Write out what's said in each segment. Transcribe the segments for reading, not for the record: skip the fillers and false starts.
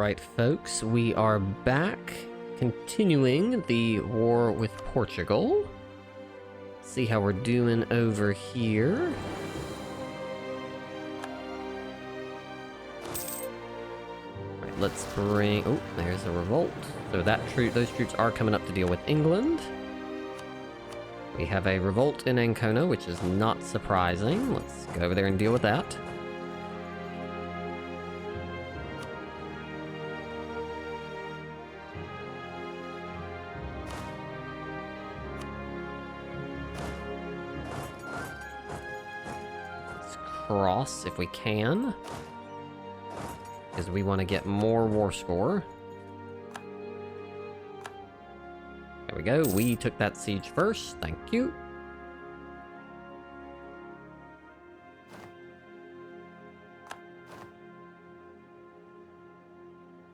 Alright, folks, we are back, continuing the war with Portugal. See how we're doing over here. Alright, let's bring... Oh, there's a revolt. So those troops are coming up to deal with England. We have a revolt in Ancona, which is not surprising. Let's go over there and deal with that. Cross if we can, because we want to get more war score. There we go. We took that siege first. Thank you.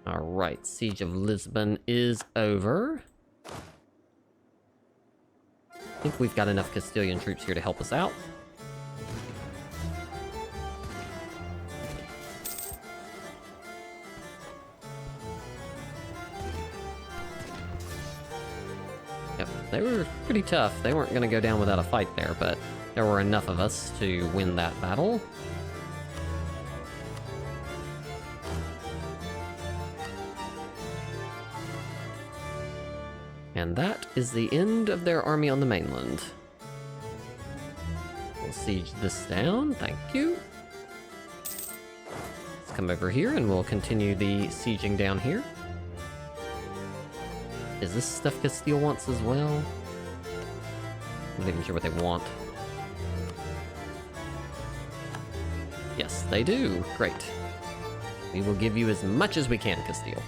All right, Siege of Lisbon is over. I think we've got enough Castilian troops here to help us out. They were pretty tough. They weren't going to go down without a fight there, but there were enough of us to win that battle. And that is the end of their army on the mainland. We'll siege this down. Thank you. Let's come over here and we'll continue the sieging down here. Is this stuff Castile wants as well? I'm not even sure what they want. Yes, they do. Great. We will give you as much as we can, Castile.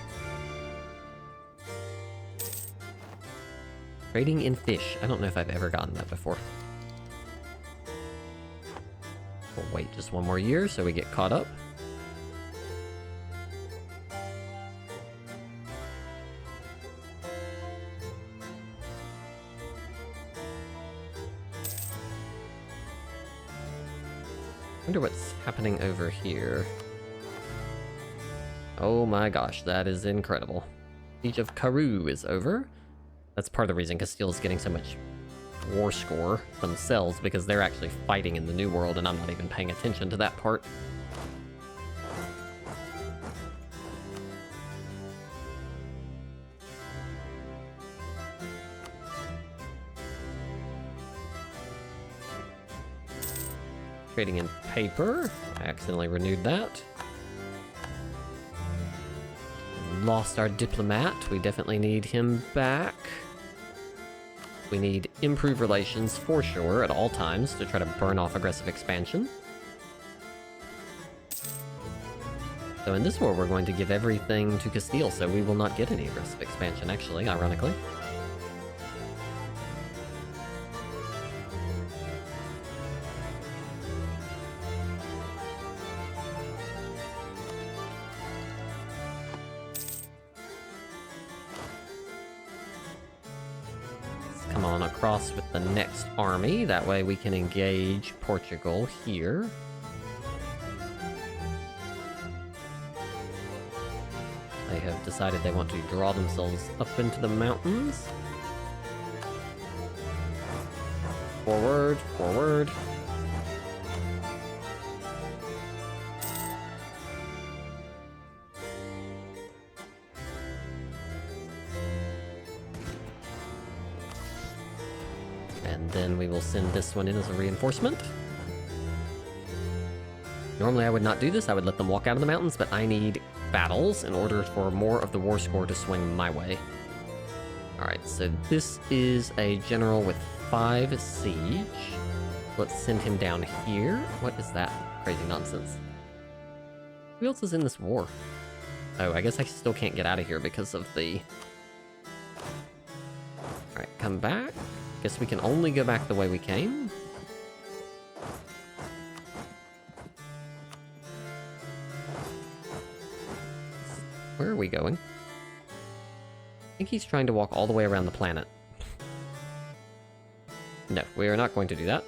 Trading in fish. I don't know if I've ever gotten that before. We'll wait just one more year so we get caught up. I wonder what's happening over here. Oh my gosh, that is incredible. Siege of Caru is over. That's part of the reason Castile is getting so much war score themselves, because they're actually fighting in the New World, and I'm not even paying attention to that part. Trading in paper. I accidentally renewed that. Lost our diplomat. We definitely need him back. We need improved relations for sure at all times to try to burn off aggressive expansion. So in this war, we're going to give everything to Castile, so we will not get any aggressive expansion, actually, ironically. Come on across with the next army. That way we can engage Portugal here. They have decided they want to draw themselves up into the mountains. Forward, forward. And then we will send this one in as a reinforcement. Normally I would not do this, I would let them walk out of the mountains, but I need battles in order for more of the war score to swing my way. Alright, so this is a general with 5 siege. Let's send him down here. What is that crazy nonsense? Who else is in this war? Oh, I guess I still can't get out of here because of the... Alright, come back. Guess we can only go back the way we came. Where are we going? I think he's trying to walk all the way around the planet. No, we are not going to do that.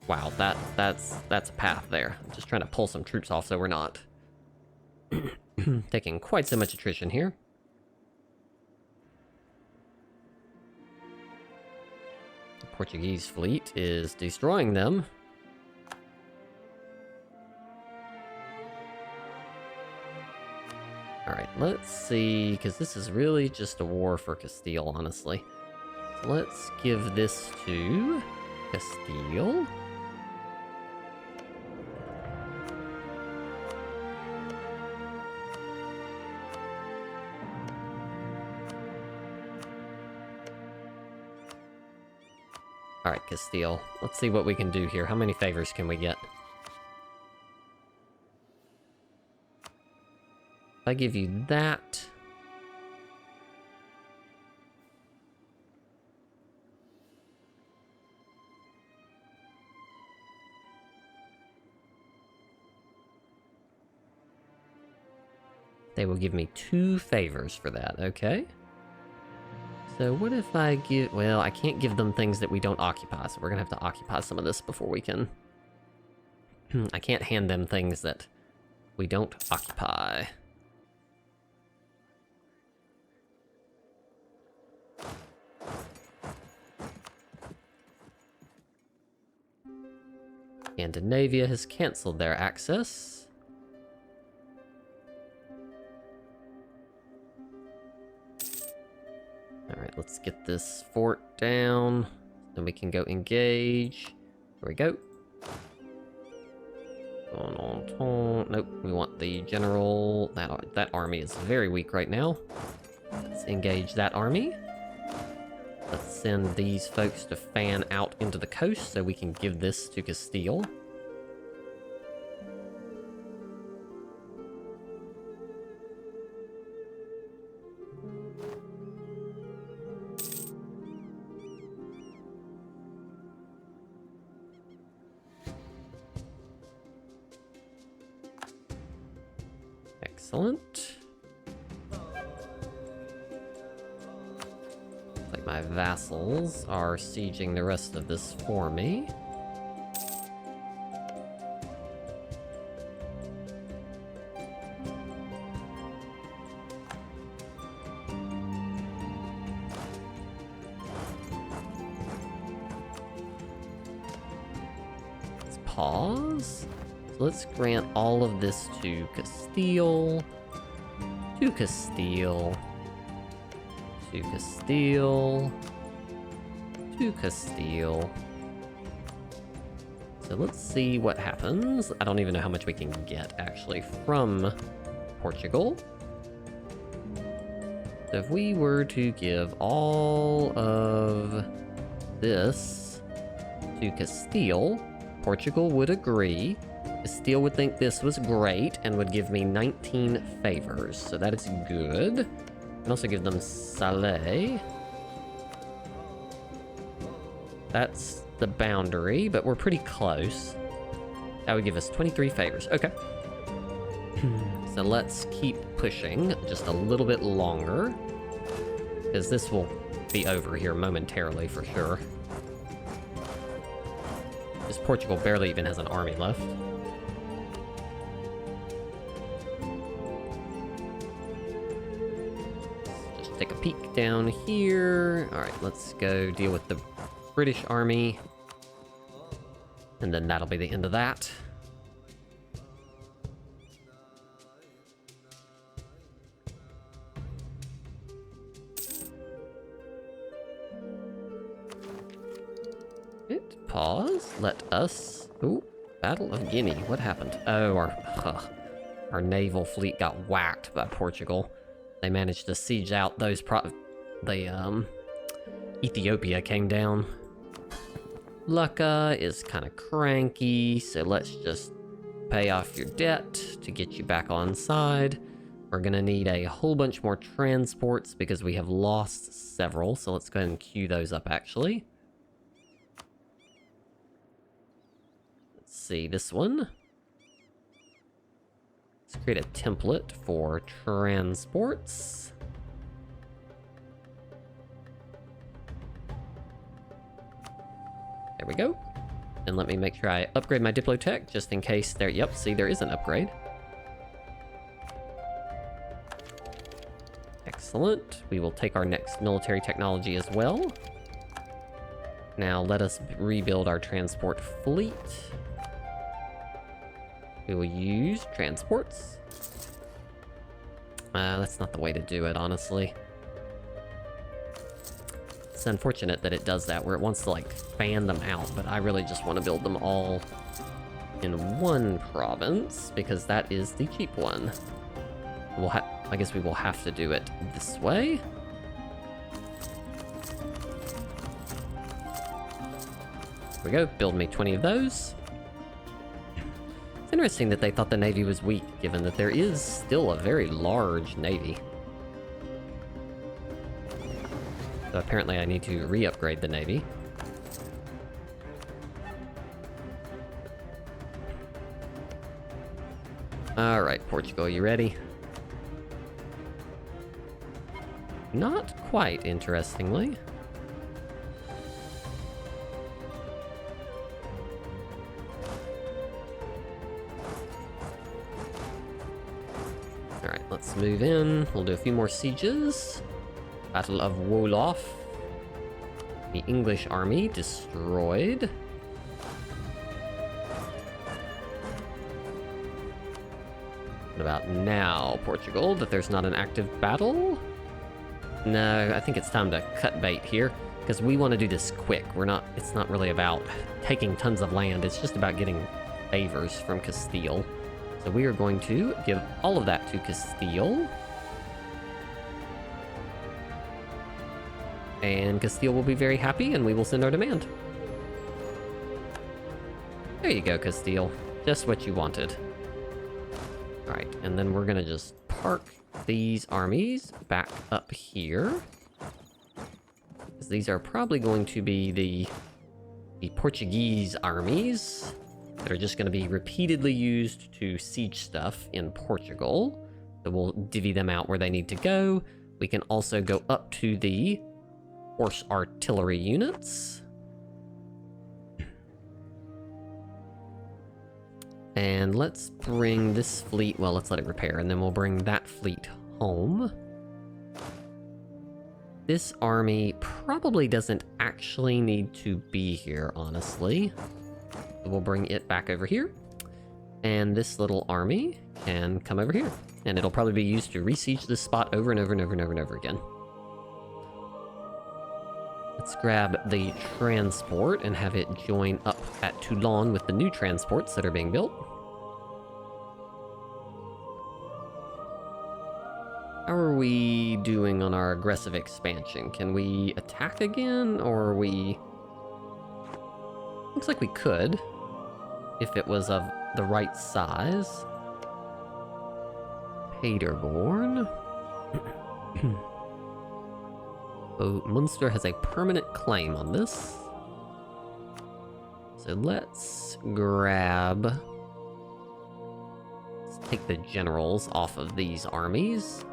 Wow, that's a path there. I'm just trying to pull some troops off so we're not. Taking quite so much attrition here. The Portuguese fleet is destroying them. Alright, let's see, because this is really just a war for Castile, honestly. So let's give this to Castile. Alright, Castile. Let's see what we can do here. How many favors can we get? If I give you that... they will give me 2 favors for that, okay? So what if I give... well, I can't give them things that we don't occupy, so we're gonna have to occupy some of this before we can... I can't hand them things that we don't occupy. Scandinavia has cancelled their access. Alright, let's get this fort down. Then we can go engage. There we go. Nope, we want the general. That army is very weak right now. Let's engage that army. Let's send these folks to fan out into the coast so we can give this to Castile. Excellent. Looks like my vassals are sieging the rest of this for me. Let's pause. Let's grant all of this to Castile, to Castile, to Castile, to Castile. So let's see what happens. I don't even know how much we can get, actually, from Portugal. So if we were to give all of this to Castile, Portugal would agree. Castile would think this was great and would give me 19 favors, so that is good. And also give them Salé. That's the boundary, but we're pretty close. That would give us 23 favors. Okay. So let's keep pushing just a little bit longer, because this will be over here momentarily for sure. This Portugal barely even has an army left. Take a peek down here. All right, let's go deal with the British army. And then that'll be the end of that. Hit pause. Let us... ooh, Battle of Guinea. What happened? Oh, our naval fleet got whacked by Portugal. They managed to siege out those Ethiopia came down. Lucca is kind of cranky, so let's just pay off your debt to get you back on side. We're gonna need a whole bunch more transports because we have lost several, so let's go ahead and queue those up actually. Let's see, this one. Let's create a template for transports. There we go. And let me make sure I upgrade my Diplotech just in case there... yep, see, there is an upgrade. Excellent. We will take our next military technology as well. Now let us rebuild our transport fleet. We will use transports. That's not the way to do it, honestly. It's unfortunate that it does that, where it wants to, like, fan them out, but I really just want to build them all in one province, because that is the cheap one. I guess we will have to do it this way. There we go, build me 20 of those. It's interesting that they thought the Navy was weak, given that there is still a very large Navy. So apparently I need to re-upgrade the Navy. Alright, Portugal, you ready? Not quite, interestingly. Alright, let's move in. We'll do a few more sieges. Battle of Wolof. The English army destroyed. What about now, Portugal? That there's not an active battle? No, I think it's time to cut bait here, because we want to do this quick. It's not really about taking tons of land, it's just about getting favors from Castile. So we are going to give all of that to Castile. And Castile will be very happy, and we will send our demand. There you go, Castile. Just what you wanted. Alright, and then we're gonna just park these armies back up here. Because these are probably going to be the Portuguese armies that are just going to be repeatedly used to siege stuff in Portugal. So we'll divvy them out where they need to go. We can also go up to the horse artillery units. And let's bring this fleet, well, let's let it repair, and then we'll bring that fleet home. This army probably doesn't actually need to be here, honestly. So we'll bring it back over here. And this little army can come over here. And it'll probably be used to re-siege this spot over and over and over and over and over again. Let's grab the transport and have it join up at Toulon with the new transports that are being built. How are we doing on our aggressive expansion? Can we attack again, or are we... Looks like we could, if it was of the right size. Paderborn. Oh, Munster has a permanent claim on this. So let's grab... Let's take the generals off of these armies.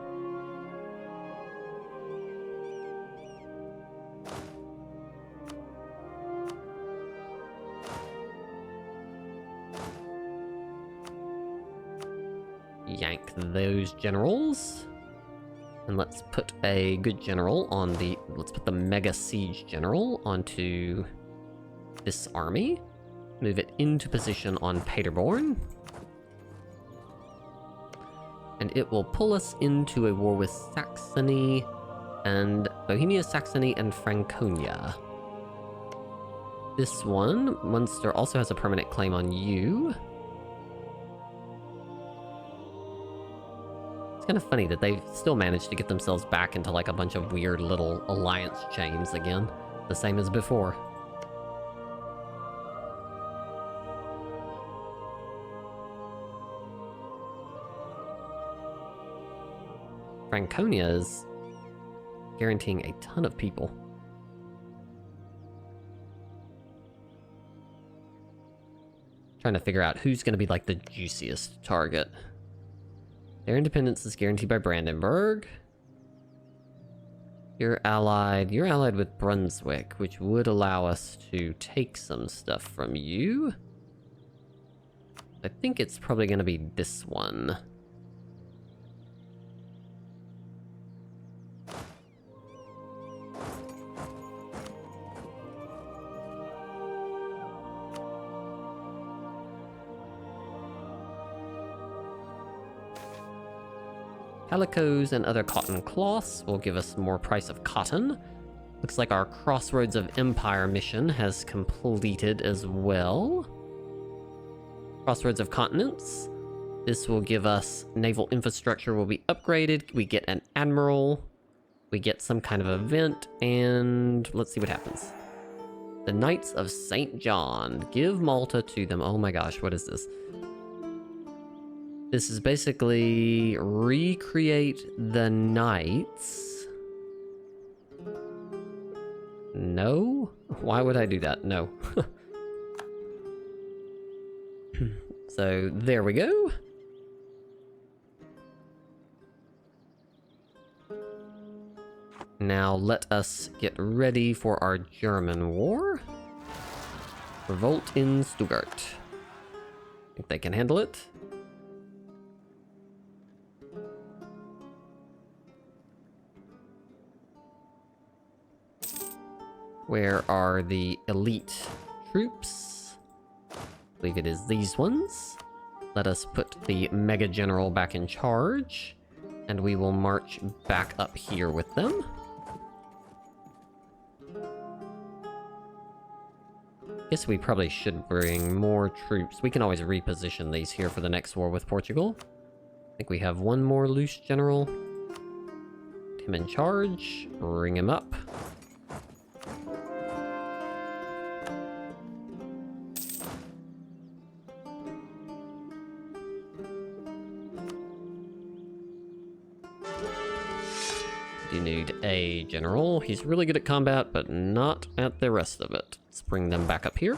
Yank those generals. And let's put a good general on the... Let's put the Mega Siege General onto this army. Move it into position on Paderborn. And it will pull us into a war with Saxony and... Bohemia, Saxony, and Franconia. This one, Munster, also has a permanent claim on you. It's kind of funny that they've still managed to get themselves back into like a bunch of weird little alliance chains again. The same as before. Franconia is guaranteeing a ton of people. Trying to figure out who's going to be like the juiciest target. Their independence is guaranteed by Brandenburg. You're allied with Brunswick, which would allow us to take some stuff from you. I think it's probably going to be this one. Calicos and other cotton cloths will give us more price of cotton. Looks like our Crossroads of Empire mission has completed as well. Crossroads of Continents. This will give us naval infrastructure will be upgraded. We get an admiral. We get some kind of event, and let's see what happens. The Knights of St. John. Give Malta to them. Oh my gosh, what is this? This is basically recreate the Knights. No? Why would I do that? No. So, there we go. Now let us get ready for our German war. Revolt in Stuttgart. Think they can handle it? Where are the elite troops? I believe it is these ones. Let us put the Mega General back in charge, and we will march back up here with them. Guess we probably should bring more troops. We can always reposition these here for the next war with Portugal. I think we have one more loose general. Put him in charge. Bring him up. You need a general. He's really good at combat, but not at the rest of it. Let's bring them back up here.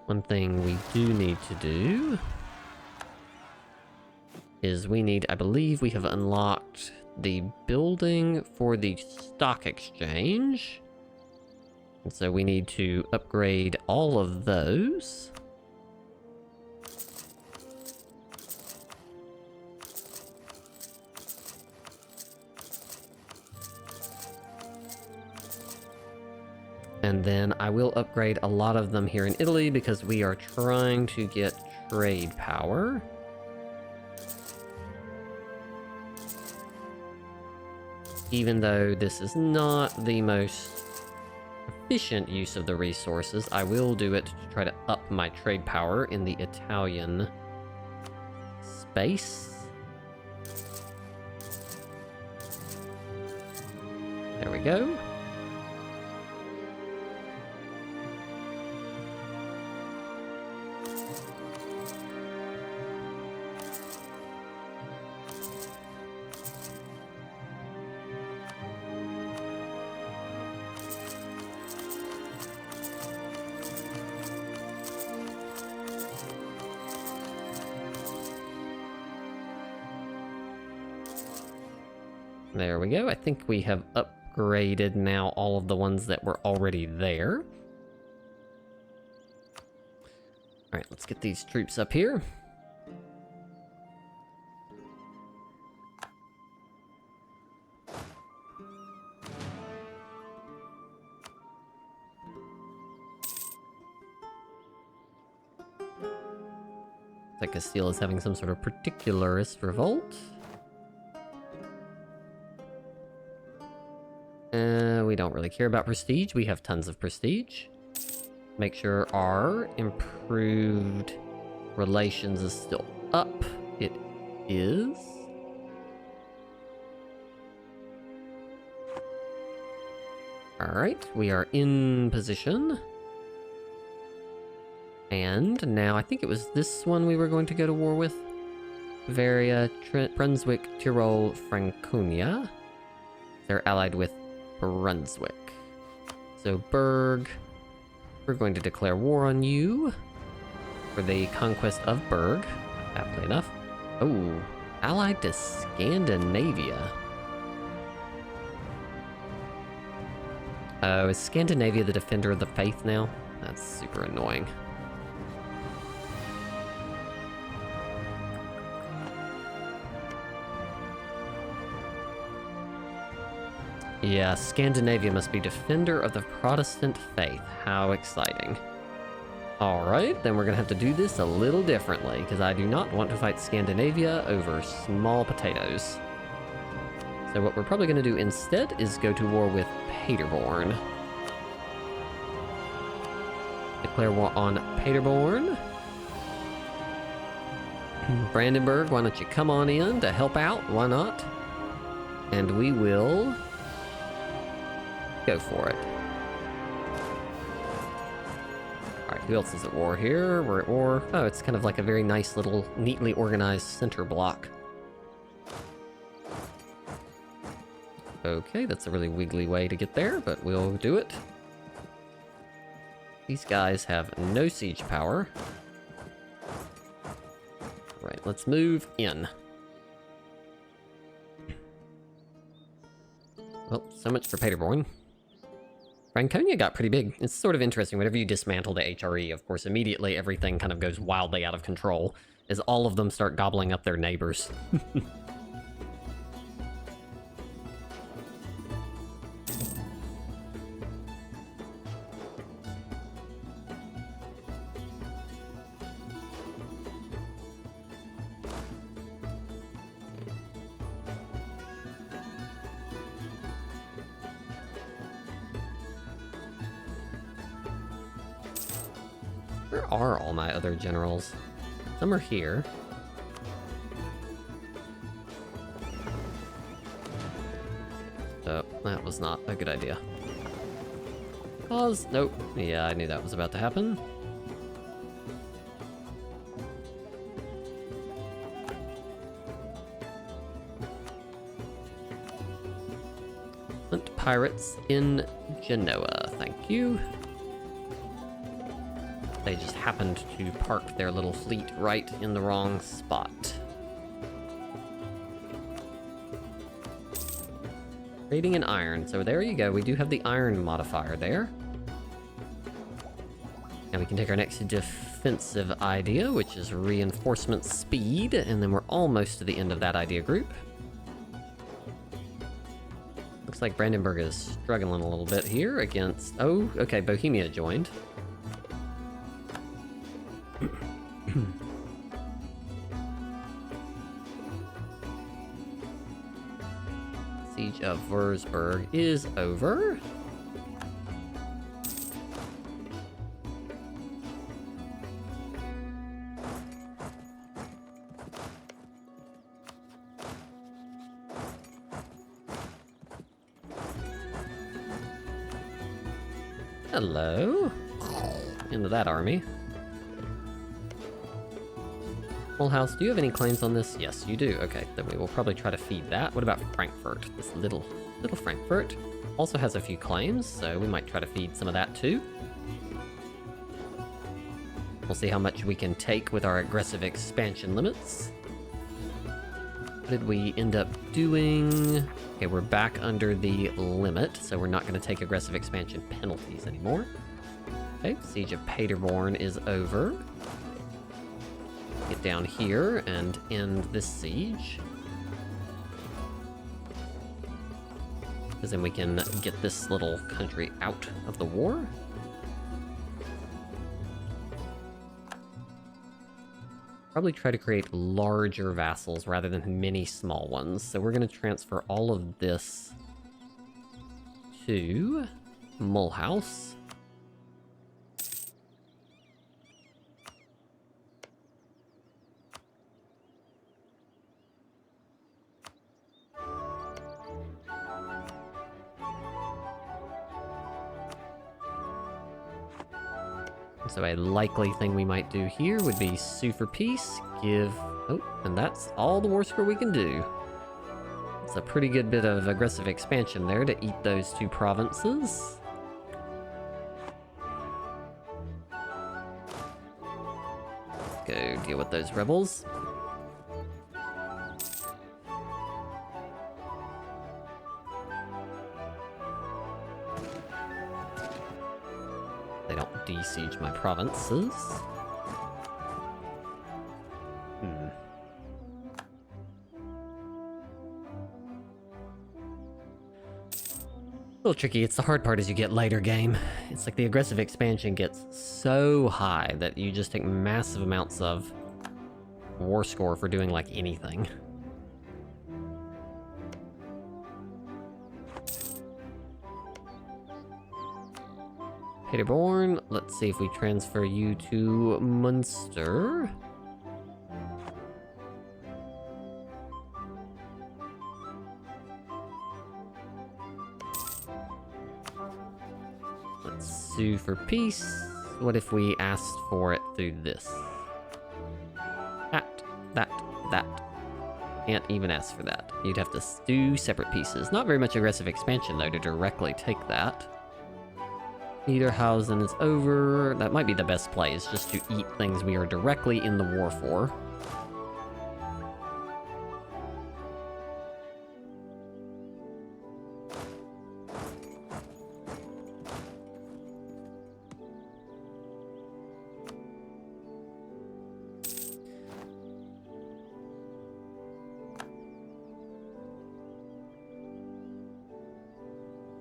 One thing we do need to do is we need, I believe we have unlocked the building for the stock exchange. And so we need to upgrade all of those. And then I will upgrade a lot of them here in Italy because we are trying to get trade power. Even though this is not the most efficient use of the resources, I will do it to try to up my trade power in the Italian space. There we go. There we go. I think we have upgraded now all of the ones that were already there. Alright, let's get these troops up here. Looks like Castile is having some sort of particularist revolt. We don't really care about prestige. We have tons of prestige. Make sure our improved relations is still up. It is. Alright, we are in position. And now I think it was this one we were going to go to war with. Bavaria, Brunswick, Tyrol, Franconia. They're allied with Brunswick. So Berg, we're going to declare war on you for the conquest of Berg, aptly enough. Oh, allied to Scandinavia. Oh, is Scandinavia the defender of the faith now? That's super annoying. Yeah, Scandinavia must be defender of the Protestant faith. How exciting. Alright, then we're gonna have to do this a little differently, because I do not want to fight Scandinavia over small potatoes. So what we're probably gonna do instead is go to war with Paderborn. Declare war on Paderborn. Brandenburg, why don't you come on in to help out? Why not? And we will go for it. Alright, who else is at war here? We're at war. Oh, it's kind of like a very nice little, neatly organized center block. Okay, that's a really wiggly way to get there, but we'll do it. These guys have no siege power. Right, let's move in. Well, so much for Paderborn. Franconia got pretty big. It's sort of interesting. Whenever you dismantle the HRE, of course, immediately everything kind of goes wildly out of control as all of them start gobbling up their neighbors. Where are all my other generals? Some are here. So, that was not a good idea. Pause. Nope. Yeah, I knew that was about to happen. Flint pirates in Genoa. Thank you. They just happened to park their little fleet right in the wrong spot. Trading in iron. So there you go. We do have the iron modifier there. And we can take our next defensive idea, which is reinforcement speed. And then we're almost to the end of that idea group. Looks like Brandenburg is struggling a little bit here against... Oh, okay, Bohemia joined. Siege of Würzburg is over. Hello. Into that army. House, do you have any claims on this? Yes, you do. Okay, then we will probably try to feed that. What about Frankfurt? This little Frankfurt also has a few claims, so we might try to feed some of that too. We'll see how much we can take with our aggressive expansion limits. What did we end up doing? Okay, we're back under the limit, so we're not going to take aggressive expansion penalties anymore. Okay, Siege of Paderborn is over. Get down here and end this siege. Because then we can get this little country out of the war. Probably try to create larger vassals rather than many small ones. So we're going to transfer all of this to Mulhouse. So a likely thing we might do here would be sue for peace, give... Oh, and that's all the war score we can do. It's a pretty good bit of aggressive expansion there to eat those two provinces. Let's go deal with those rebels. They don't de-siege my provinces. little tricky. It's the hard part as you get later game. It's like the aggressive expansion gets so high that you just take massive amounts of war score for doing like anything. Paderborn, let's see if we transfer you to Munster. Let's sue for peace. What if we asked for it through this? That. Can't even ask for that. You'd have to do separate pieces. Not very much aggressive expansion, though, to directly take that. Niederhausen is over. That might be the best play, is just to eat things we are directly in the war for.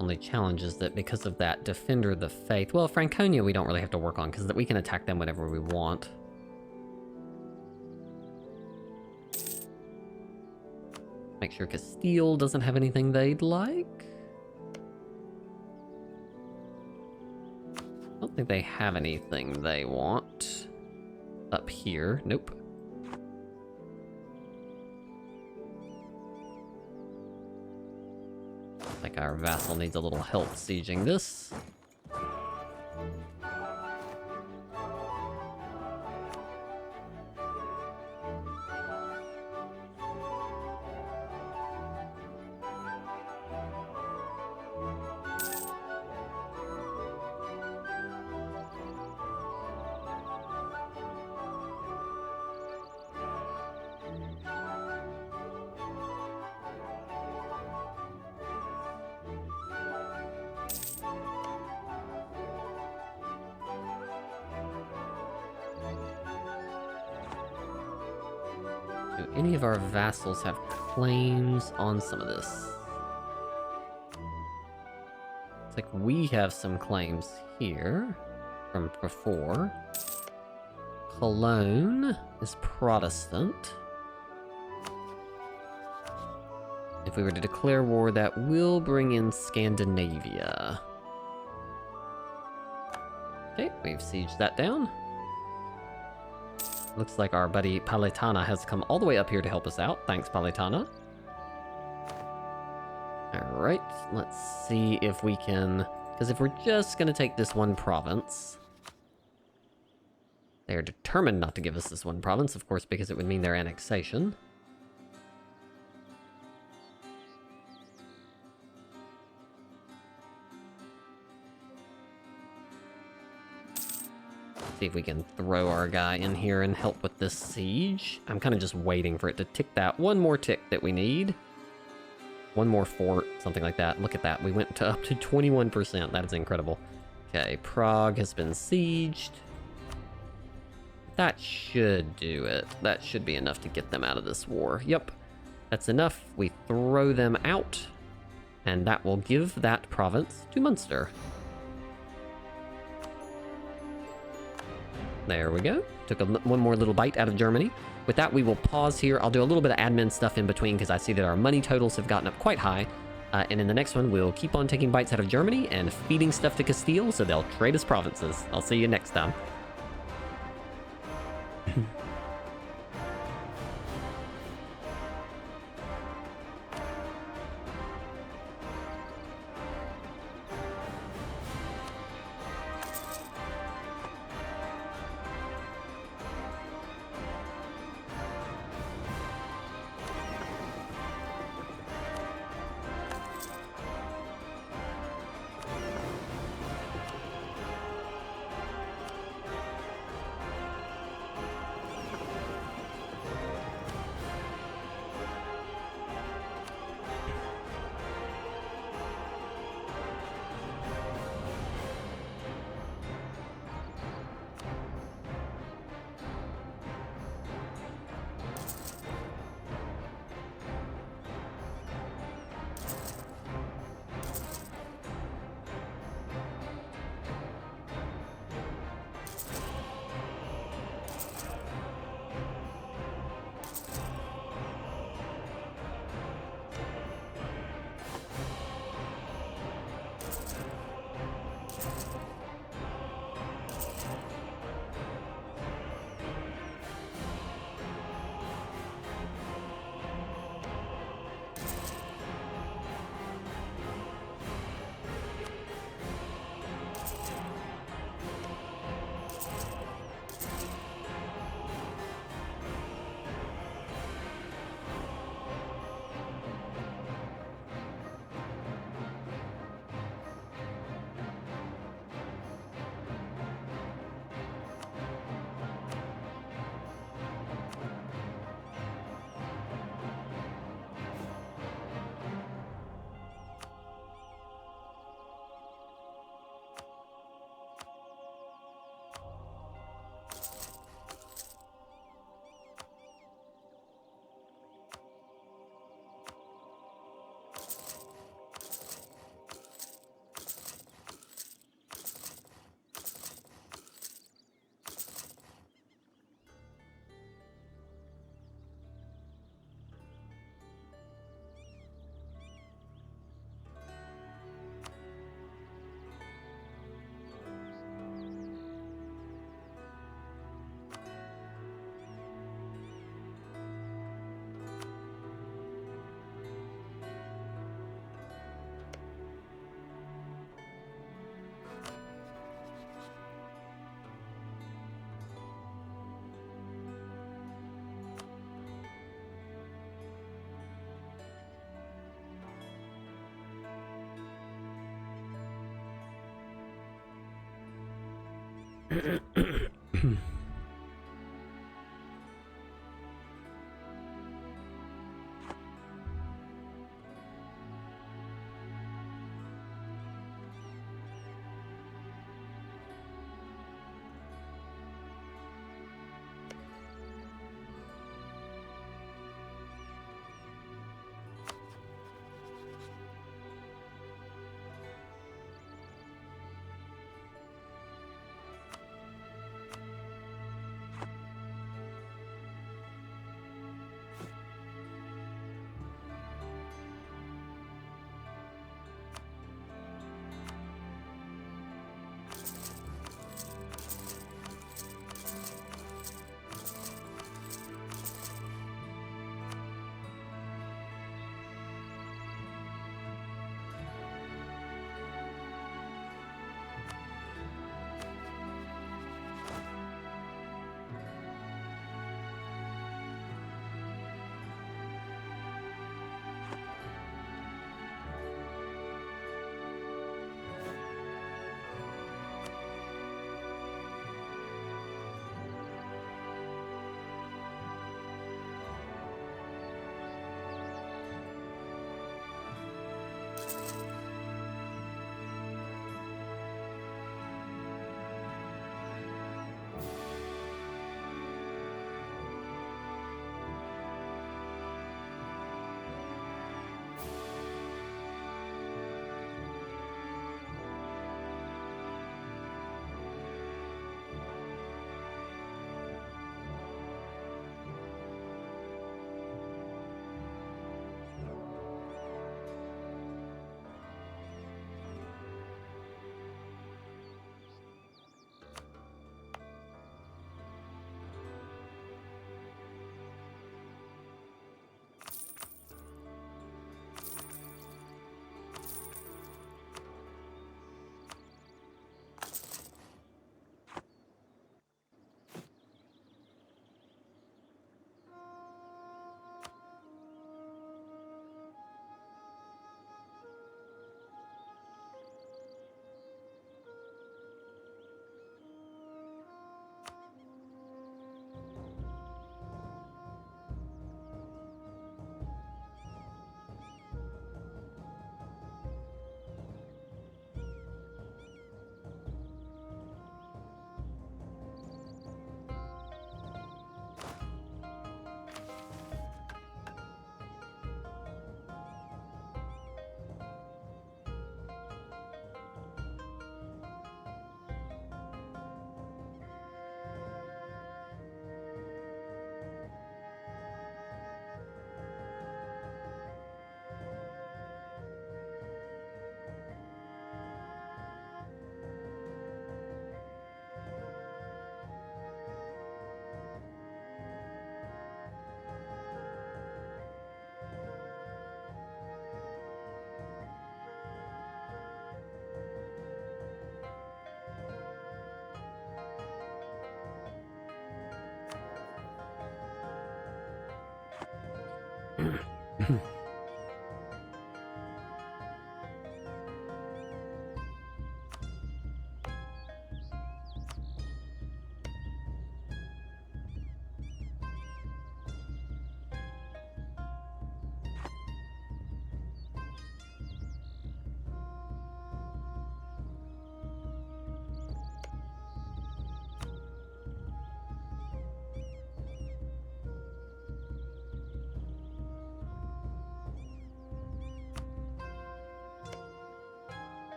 Only challenge is that because of that Defender of the Faith... Well, Franconia we don't really have to work on, because we can attack them whenever we want. Make sure Castile doesn't have anything they'd like. I don't think they have anything they want. Up here. Nope. Like our vassal needs a little help sieging this. Do any of our vassals have claims on some of this? It's like we have some claims here from before. Cologne is Protestant. If we were to declare war, that will bring in Scandinavia. Okay, we've sieged that down. Looks like our buddy Palitana has come all the way up here to help us out. Thanks, Palitana. Alright, let's see if we can... Because if we're just going to take this one province... They are determined not to give us this one province, of course, because it would mean their annexation. See if we can throw our guy in here and help with this siege. I'm kind of just waiting for it to tick that one more tick that we need. One more fort, something like that. Look at that. We went to up to 21%. That is incredible. Okay, Prague has been sieged. That should do it. That should be enough to get them out of this war. Yep, that's enough. We throw them out, and that will give that province to Munster. There we go. Took one more little bite out of Germany. With that, we will pause here. I'll do a little bit of admin stuff in between because I see that our money totals have gotten up quite high. And in the next one, we'll keep on taking bites out of Germany and feeding stuff to Castile so they'll trade us provinces. I'll see you next time.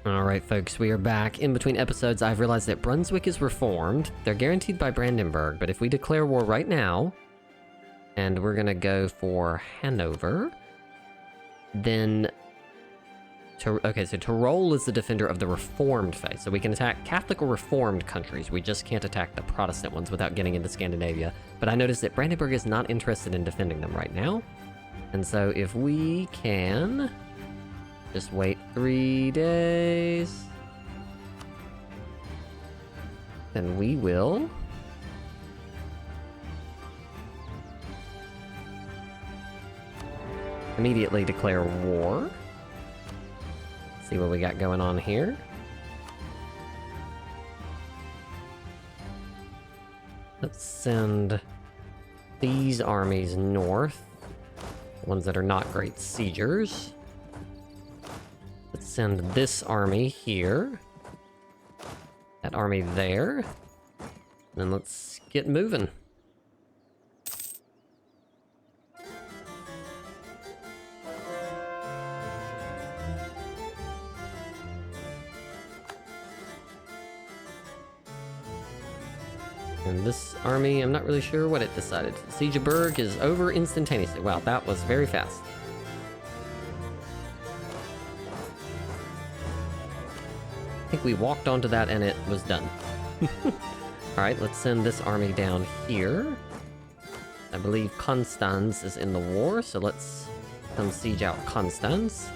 Alright, folks, we are back. In between episodes, I've realized that Brunswick is reformed. They're guaranteed by Brandenburg, but if we declare war right now, and we're gonna go for Hanover, then... Okay, so Tyrol is the defender of the Reformed faith, so we can attack Catholic or Reformed countries. We just can't attack the Protestant ones without getting into Scandinavia. But I noticed that Brandenburg is not interested in defending them right now. And so if we can... just wait 3 days. Then we will... immediately declare war. See what we got going on here. Let's send these armies north. Ones that are not great siegers. Let's send this army here. That army there. Then let's get moving. And this army, I'm not really sure what it decided. Siege of Berg is over instantaneously. Wow, that was very fast. I think we walked onto that and it was done. Alright, let's send this army down here. I believe Constance is in the war, so let's come siege out Constance.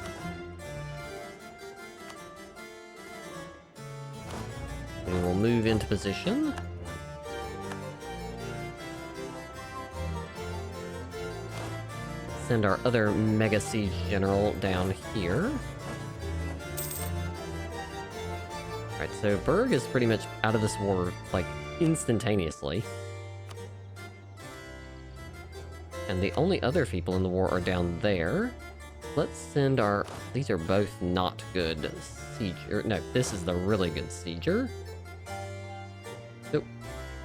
We will move into position. Send our other Mega Siege General down here. Alright, so Berg is pretty much out of this war, like, instantaneously. And the only other people in the war are down there. Let's send our... These are both not good sieger. No, this is the really good sieger. Nope.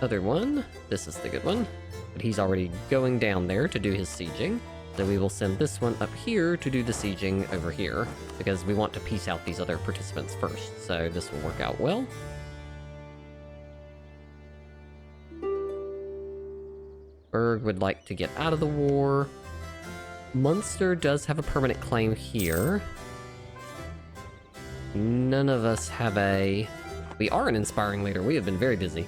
Other one. This is the good one. But he's already going down there to do his sieging. So we will send this one up here to do the sieging over here, because we want to piece out these other participants first. So this will work out well. Berg would like to get out of the war. Munster does have a permanent claim here. None of us have a... We are an inspiring leader. We have been very busy.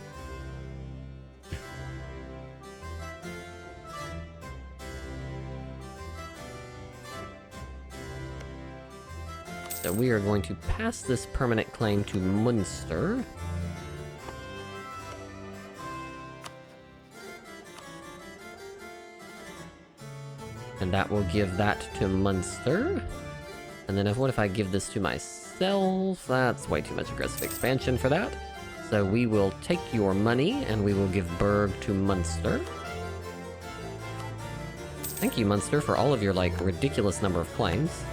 So we are going to pass this permanent claim to Munster. And that will give that to Munster. And then what if I give this to myself? That's way too much aggressive expansion for that. So we will take your money and we will give Berg to Munster. Thank you, Munster, for all of your, like, ridiculous number of claims.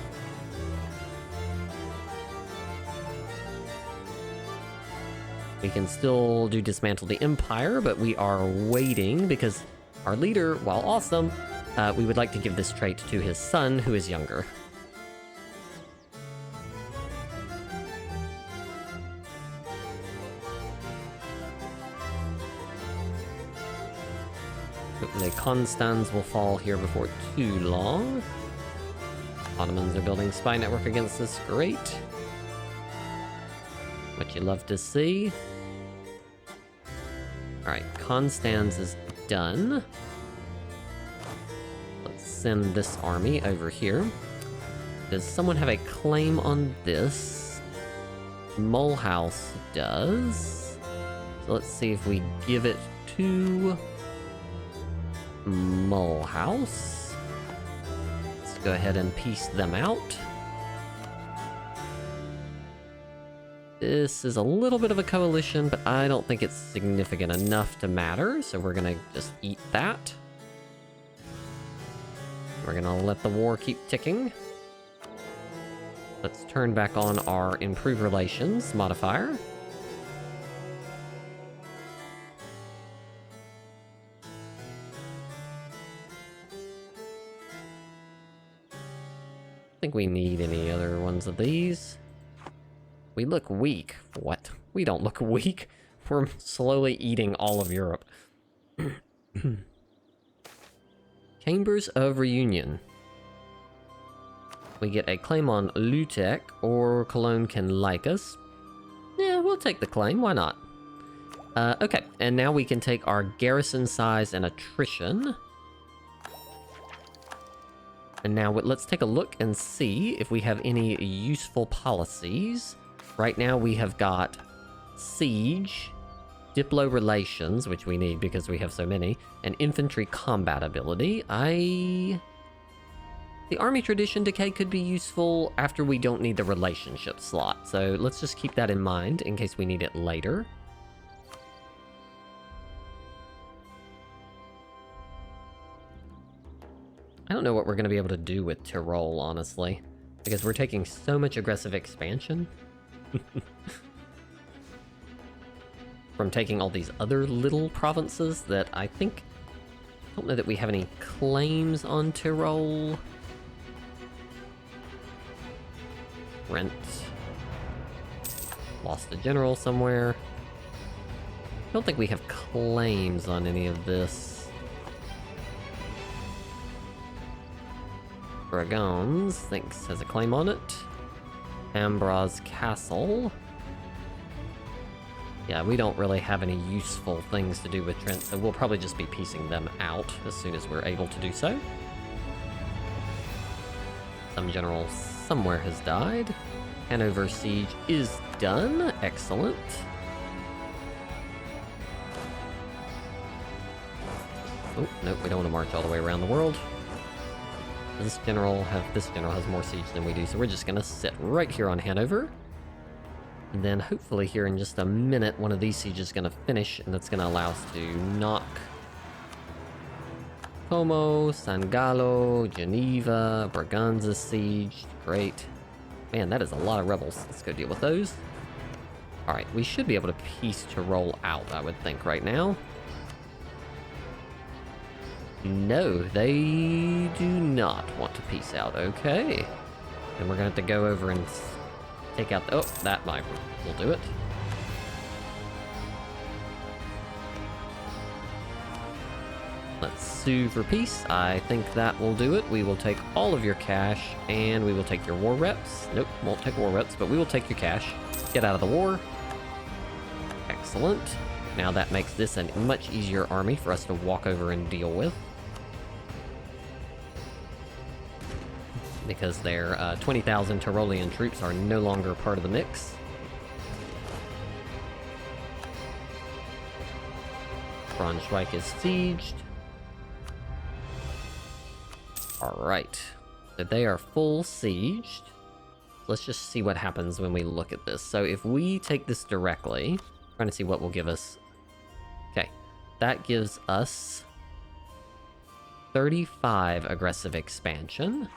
We can still do Dismantle the Empire, but we are waiting because our leader, while awesome, we would like to give this trait to his son, who is younger. The Constans will fall here before too long. Ottomans are building spy network against us. Great. What you love to see. Alright, Constans is done. Let's send this army over here. Does someone have a claim on this? Mulhouse does. So let's see if we give it to Mulhouse. Let's go ahead and piece them out. This is a little bit of a coalition, but I don't think it's significant enough to matter, so we're gonna just eat that. We're gonna let the war keep ticking. Let's turn back on our Improve Relations modifier. I think we need any other ones of these. We look weak. What? We don't look weak. We're slowly eating all of Europe. Chambers of Reunion. We get a claim on Lutek, or Cologne can like us. Yeah, we'll take the claim. Why not? Okay, and now we can take our garrison size and attrition. And now let's take a look and see if we have any useful policies. Right now we have got Siege, Diplo Relations, which we need because we have so many, and Infantry Combat Ability. The Army Tradition Decay could be useful after we don't need the relationship slot, so let's just keep that in mind in case we need it later. I don't know what we're going to be able to do with Tyrol, honestly, because we're taking so much aggressive expansion. From taking all these other little provinces that I don't know that we have any claims on Tyrol. Rent. Lost a general somewhere. I don't think we have claims on any of this. Dragons thinks has a claim on it. Ambras Castle. Yeah, we don't really have any useful things to do with Trent, so we'll probably just be piecing them out as soon as we're able to do so. Some general somewhere has died. Hanover Siege is done. Excellent. Oh, nope, we don't want to march all the way around the world. This general has more siege than we do, so we're just gonna sit right here on Hanover. And then hopefully here in just a minute, one of these sieges is gonna finish, and that's gonna allow us to knock Como, San Gallo, Geneva, Braganza siege. Great. Man, that is a lot of rebels. Let's go deal with those. Alright, we should be able to peace to roll out, I would think, right now. No, they do not want to peace out. Okay. Then we're gonna have to go over and take out... Oh, that might will do it. Let's sue for peace. I think that will do it. We will take all of your cash, and we will take your war reps. Nope, won't take war reps, but we will take your cash. Get out of the war. Excellent. Now that makes this a much easier army for us to walk over and deal with. Because their 20,000 Tyrolean troops are no longer part of the mix. Braunschweig is sieged. Alright. So they are full sieged. Let's just see what happens when we look at this. So if we take this directly, trying to see what will give us... Okay. That gives us 35 aggressive expansion.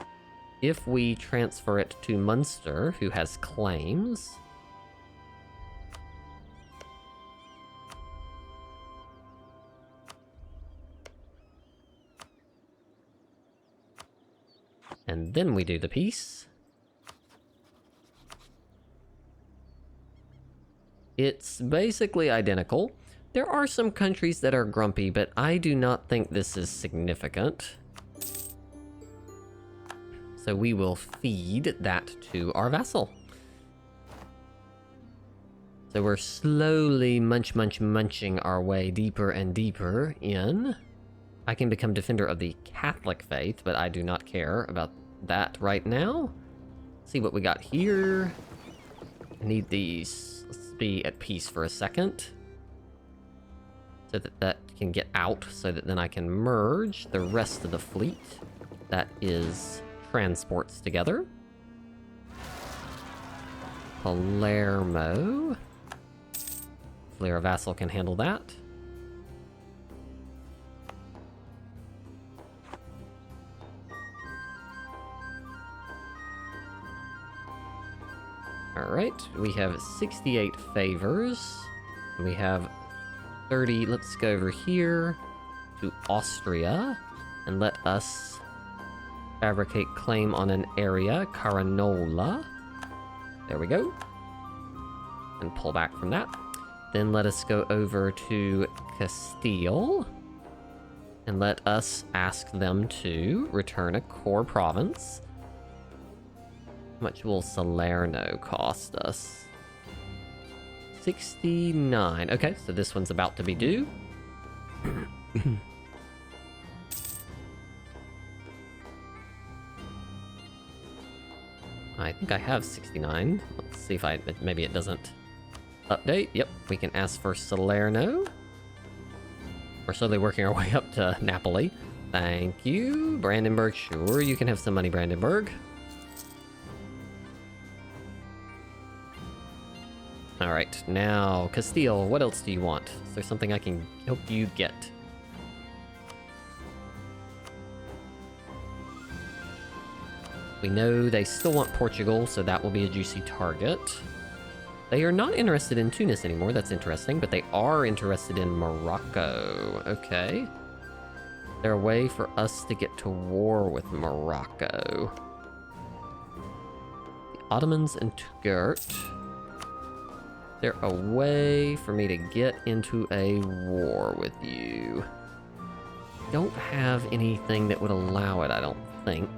If we transfer it to Munster, who has claims... And then we do the peace. It's basically identical. There are some countries that are grumpy, but I do not think this is significant. So we will feed that to our vassal. So we're slowly munching our way deeper and deeper in. I can become defender of the Catholic faith, but I do not care about that right now. Let's see what we got here. I need these. Let's be at peace for a second. So that that can get out, so that then I can merge the rest of the fleet. That is... transports together. Palermo. Hopefully our vassal can handle that. Alright, we have 68 favors. We have 30. Let's go over here to Austria and let us fabricate claim on an area, Caranola. There we go. And pull back from that. Then let us go over to Castile. And let us ask them to return a core province. How much will Salerno cost us? 69. Okay, so this one's about to be due. I think I have 69. Let's see if maybe it doesn't update. Yep, we can ask for Salerno. We're slowly working our way up to Napoli. Thank you. Brandenburg, sure, you can have some money, Brandenburg. Alright, now, Castile, what else do you want? Is there something I can help you get? We know they still want Portugal, so that will be a juicy target. They are not interested in Tunis anymore, that's interesting, but they are interested in Morocco. Okay. They're a way for us to get to war with Morocco. The Ottomans and Touggourt. They're a way for me to get into a war with you. Don't have anything that would allow it, I don't think.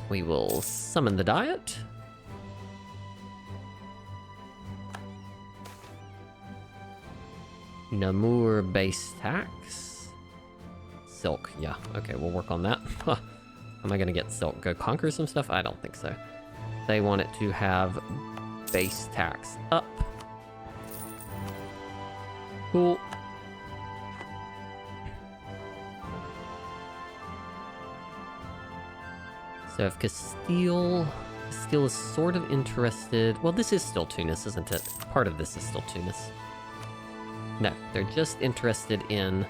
We will summon the Diet. Namur base tax. Silk, yeah. Okay, we'll work on that. Am I gonna get silk? Go conquer some stuff? I don't think so. They want it to have base tax up. Cool. So if Castile is sort of interested... Well, this is still Tunis, isn't it? Part of this is still Tunis. No, they're just interested in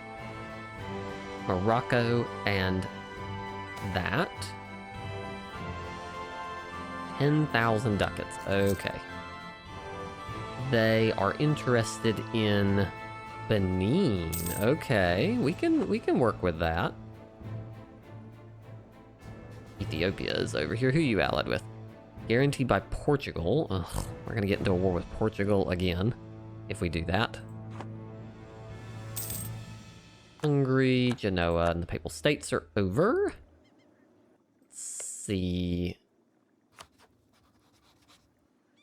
Morocco and that. 10,000 ducats. Okay. They are interested in Benin. Okay, we can work with that. Ethiopia is over here. Who are you allied with? Guaranteed by Portugal. Ugh, we're gonna get into a war with Portugal again if we do that. Hungary, Genoa, and the Papal States are over. Let's see.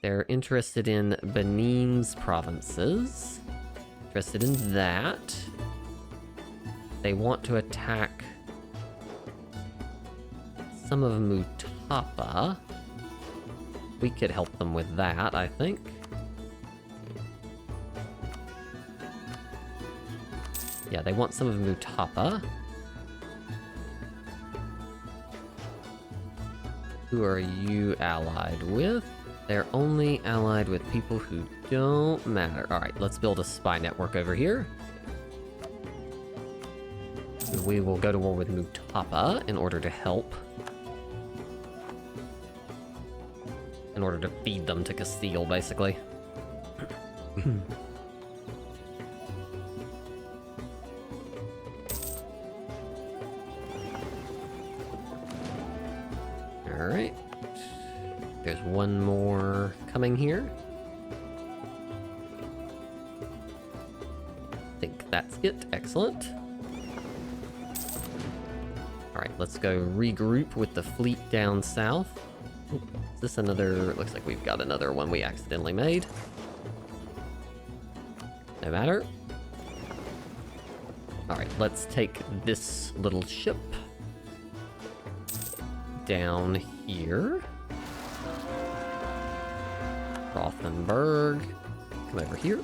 They're interested in Benin's provinces. Interested in that. They want to attack some of Mutapa. We could help them with that, I think. Yeah, they want some of Mutapa. Who are you allied with? They're only allied with people who don't matter. Alright, let's build a spy network over here. We will go to war with Mutapa in order to help. In order to feed them to Castile, basically. Alright. There's one more coming here. I think that's it. Excellent. Alright, let's go regroup with the fleet down south. Is this another... Looks like we've got another one we accidentally made. No matter. Alright, let's take this little ship down here. Rothenburg. Come over here.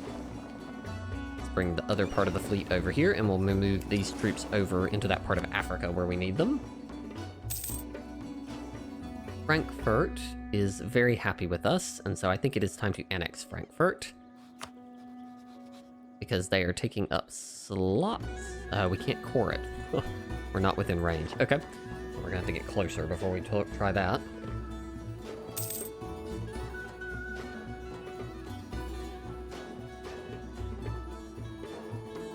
Let's bring the other part of the fleet over here, and we'll move these troops over into that part of Africa where we need them. Frankfurt is very happy with us, and so I think it is time to annex Frankfurt. Because they are taking up slots. We can't core it. We're not within range. Okay. We're gonna have to get closer before we try that.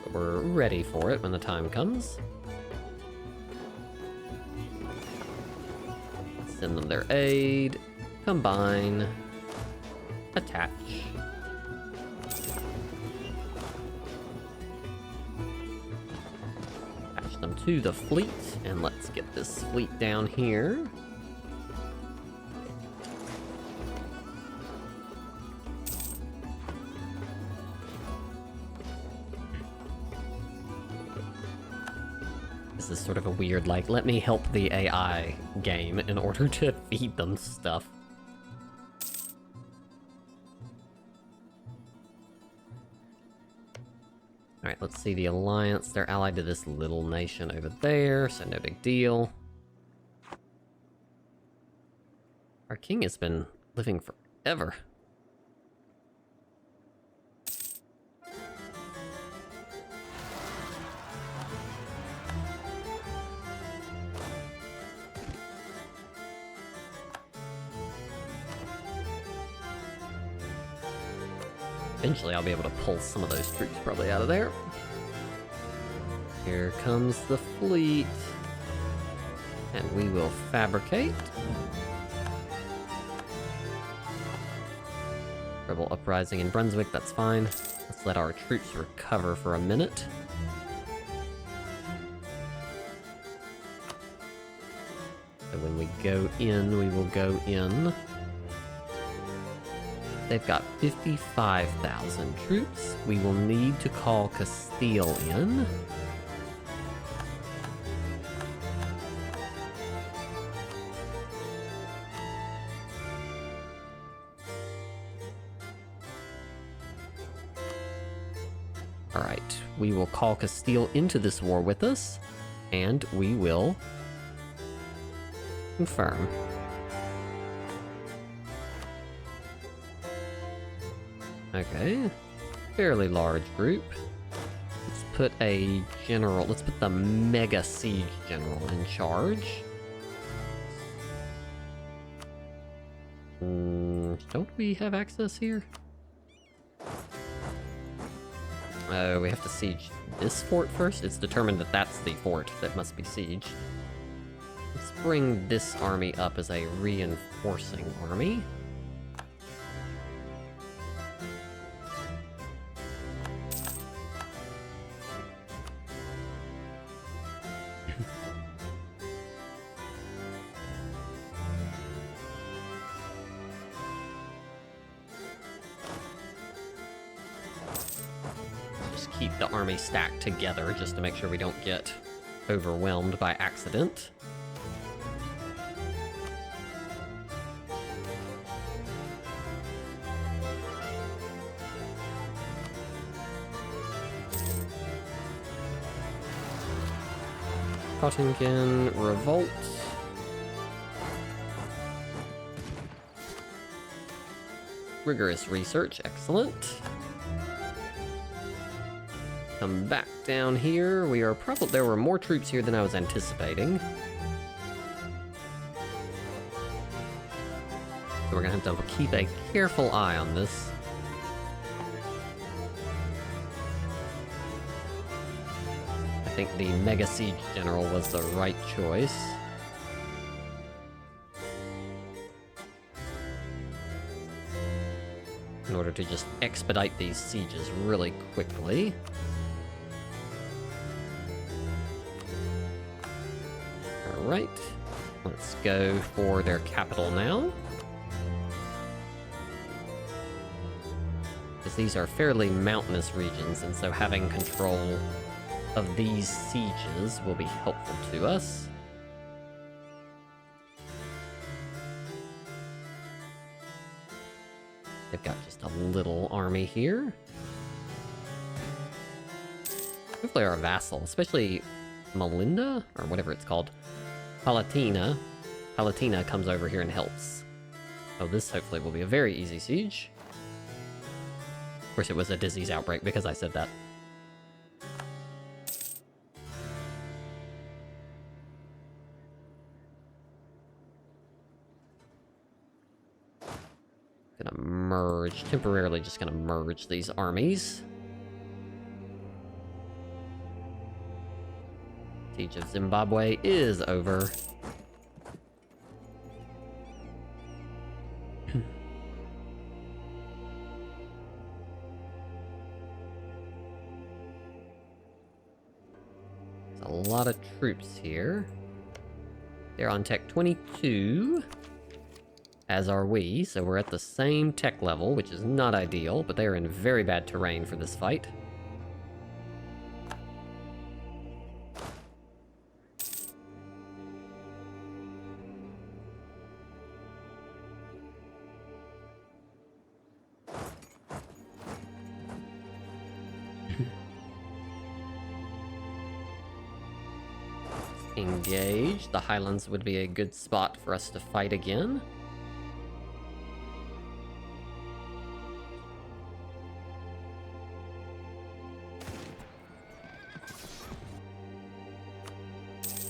But we're ready for it when the time comes. Send them their aid. Combine. Attach. Attach them to the fleet, and let's get this fleet down here. This is sort of a weird, like, let me help the AI game in order to feed them stuff. Alright, let's see the alliance. They're allied to this little nation over there, so no big deal. Our king has been living forever. Eventually I'll be able to pull some of those troops probably out of there. Here comes the fleet. And we will fabricate. Rebel uprising in Brunswick, that's fine. Let's let our troops recover for a minute. So when we go in, we will go in. They've got 55,000 troops. We will need to call Castile in. Alright, we will call Castile into this war with us, and we will confirm. Okay, fairly large group. Let's put a general, let's put the Mega Siege General in charge. Don't we have access here? Oh, we have to siege this fort first? It's determined that that's the fort that must be sieged. Let's bring this army up as a reinforcing army. Keep the army stacked together just to make sure we don't get overwhelmed by accident. Cottingen, revolt. Rigorous research, excellent. Come back down here. We are probably... There were more troops here than I was anticipating. So we're gonna have to keep a careful eye on this. I think the Mega Siege General was the right choice. In order to just expedite these sieges really quickly. Alright, let's go for their capital now. Because these are fairly mountainous regions, and so having control of these sieges will be helpful to us. They've got just a little army here. Hopefully our vassal, especially Melinda, or whatever it's called, Palatina comes over here and helps. Oh, this hopefully will be a very easy siege. Of course, it was a disease outbreak because I said that. Gonna merge, temporarily just gonna merge these armies. Siege of Zimbabwe is over. There's a lot of troops here. They're on Tech 22, as are we, so we're at the same tech level, which is not ideal, but they are in very bad terrain for this fight. Engage. The Highlands would be a good spot for us to fight again.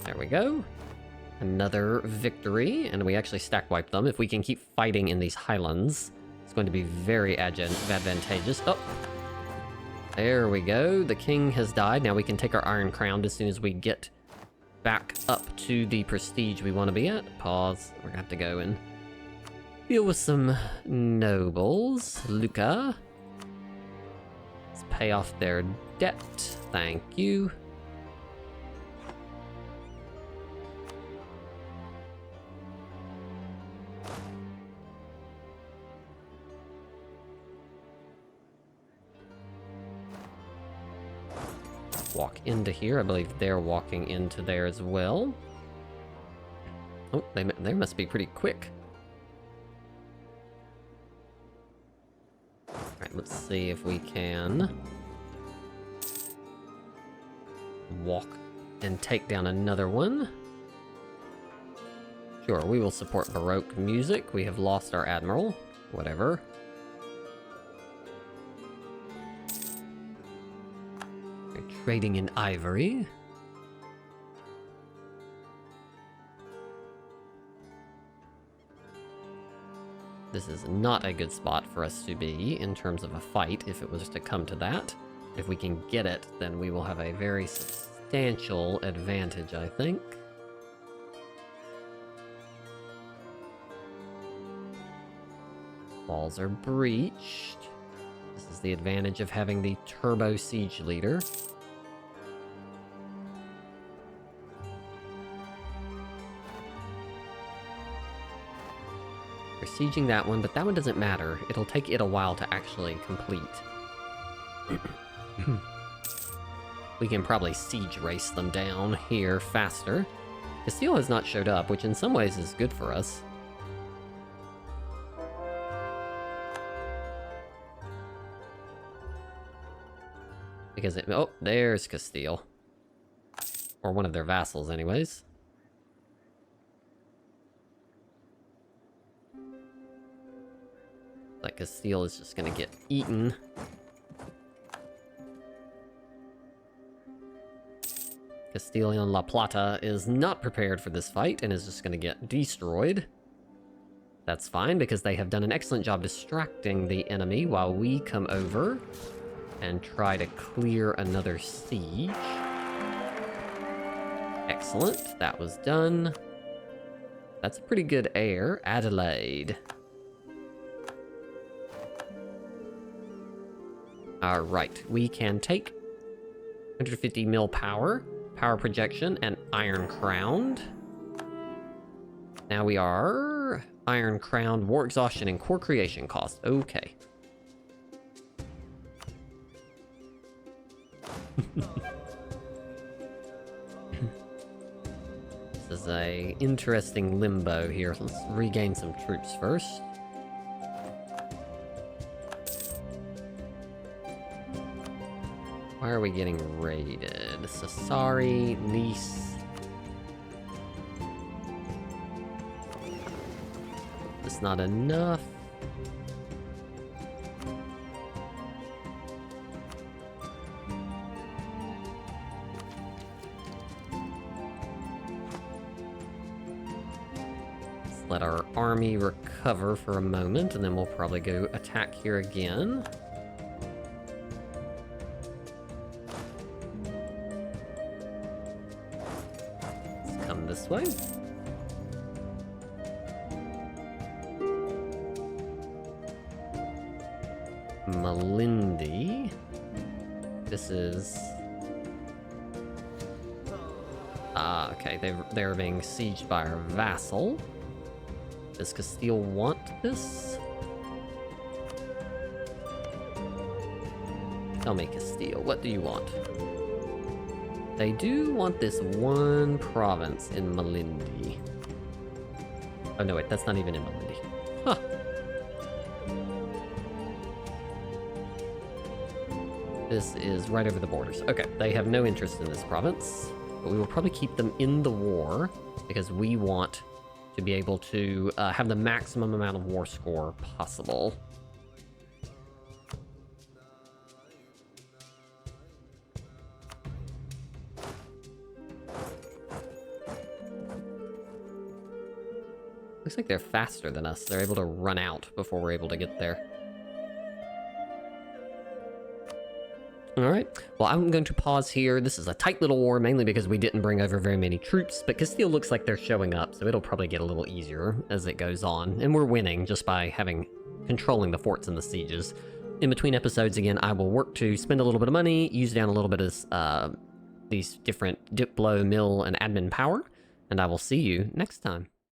There we go. Another victory, and we actually stack wipe them. If we can keep fighting in these Highlands, it's going to be very advantageous. Oh, there we go. The king has died. Now we can take our Iron Crown as soon as we get back up to the prestige we want to be at. Pause. We're gonna have to go and deal with some nobles. Luca. Let's pay off their debt. Thank you. Walk into here. I believe they're walking into there as well. Oh, they must be pretty quick. Alright, let's see if we can walk and take down another one. Sure, we will support Baroque music. We have lost our admiral. Whatever. We're trading in ivory. This is not a good spot for us to be in terms of a fight if it was to come to that. If we can get it, then we will have a very substantial advantage, I think. Walls are breached. This is the advantage of having the turbo siege leader. We're sieging that one, but that one doesn't matter. It'll take it a while to actually complete. We can probably siege race them down here faster. Castile has not showed up, which in some ways is good for us. Because it... Oh, there's Castile. Or one of their vassals, anyways. Like Castile is just gonna get eaten. Castilian La Plata is not prepared for this fight and is just gonna get destroyed. That's fine, because they have done an excellent job distracting the enemy while we come over and try to clear another siege. Excellent, that was done. That's a pretty good air. Adelaide. Alright, we can take 150 mil power, power projection, and iron crowned. Now we are iron crowned, war exhaustion, and core creation cost. Okay. This is a interesting limbo here. Let's regain some troops first. Why are we getting raided? Sassari, Nice. That's not enough. Let's let our army recover for a moment, and then we'll probably go attack here again. This way. Malindi. This is... okay, they're being sieged by our vassal. Does Castile want this? Tell me, Castile, what do you want? They do want this one province in Malindi. Oh no, wait, that's not even in Malindi. Huh. This is right over the borders. Okay, they have no interest in this province, but we will probably keep them in the war because we want to be able to have the maximum amount of war score possible. Looks like they're faster than us. They're able to run out before we're able to get there. Alright, well I'm going to pause here. This is a tight little war, mainly because we didn't bring over very many troops, but Castile looks like they're showing up, so it'll probably get a little easier as it goes on. And we're winning just by controlling the forts and the sieges. In between episodes, again, I will work to spend a little bit of money, use down a little bit of these different diplo, mill, and admin power, and I will see you next time.